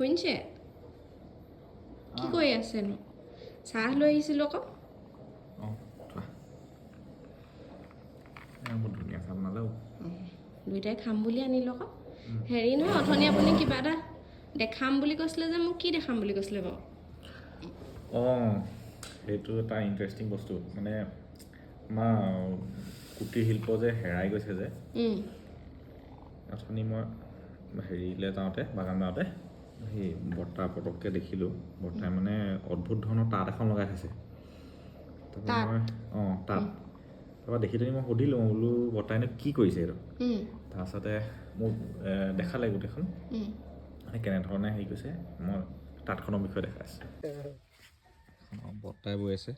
শুনিছে কি কৈ আছেনো চাহ লৈ আহিছিলোঁ আকৌ ধুনীয়া চাহ বনালেও দুইটাই খাম বুলি আনিলোঁ আকৌ হেৰি নহয় অথনি আপুনি কিবা এটা দেখাম বুলি কৈছিলে যে মোক কি দেখাম বুলি কৈছিলে বাৰু সেইটো এটা ইণ্টাৰেষ্টিং বস্তু মানে আমাৰ কুটিৰ শিল্প যে হেৰাই গৈছে যে অথনি মই হেৰিলৈ যাওঁতে বাগান যাওঁতে সেই বৰ্তা পটককৈ দেখিলোঁ বৰ্তাই মানে অদ্ভুত ধৰণৰ তাঁত এখন লগাই থৈছে তাৰপৰা মই তাঁত তাৰপৰা দেখি পিনি মই সুধিলোঁ মই বোলো বৰ্তাইনে কি কৰিছে এইটো তাৰপাছতে মোক দেখালে গোটেইখন মানে কেনেধৰণে হেৰি কৰিছে মই তাঁতখনৰ বিষয়ে দেখাইছোঁ বৰ্তাই বৈ আছে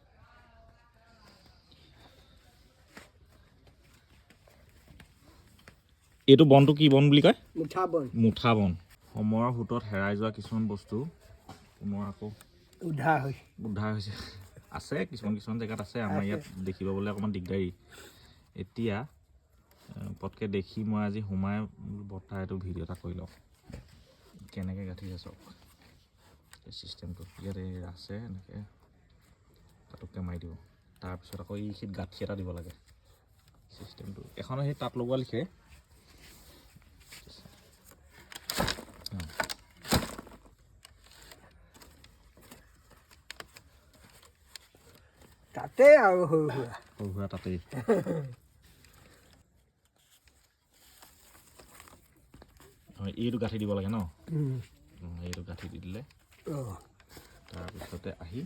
এইটো বনটো কি বন বুলি কয় মুঠা বন সময়ৰ সোঁতত হেৰাই যোৱা কিছুমান বস্তু পুনৰ আকৌ উদ্ধাৰ হৈছে আছে কিছুমান জেগাত আছে আমাৰ ইয়াত দেখি পাবলৈ অকণমান দিগদাৰী এতিয়া পটকৈ দেখি মই আজি সোমাই বৰ্তা এইটো ভিডিঅ' এটা কৰি লওঁ কেনেকৈ গাঁঠিছে চাওক চিষ্টেমটো ইয়াত আছে এনেকৈ তাতোকে মাৰি দিব তাৰপিছত আকৌ এইখিনিত গাঁঠি এটা দিব লাগে চিষ্টেমটো এখন সেই তাঁত লগোৱা লিখে তাতে আৰু সৰু সুৰা তাতেই এইটো গাঁঠি দিব লাগে ন এইটো গাঁঠি দি দিলে তাৰপিছতে আহি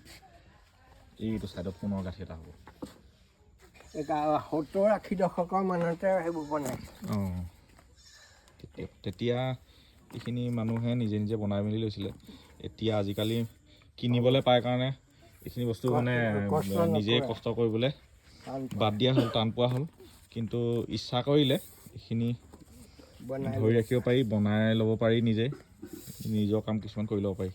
এইটো ছাইডত পুনৰ গাঁঠি এটা হ'ব 70-80 দশকৰ মানতে সেইবোৰ বনাইছে তেতিয়া এইখিনি মানুহে নিজে নিজে বনাই মেলি লৈছিলে এতিয়া আজিকালি কিনিবলৈ পায় কাৰণে এইখিনি বস্তু মানে নিজেই কষ্ট কৰিবলৈ বাদ দিয়া হ'ল টান পোৱা হ'ল কিন্তু ইচ্ছা কৰিলে এইখিনি ধৰি ৰাখিব পাৰি বনাই ল'ব পাৰি নিজে নিজৰ কাম কিছুমান কৰি ল'ব পাৰি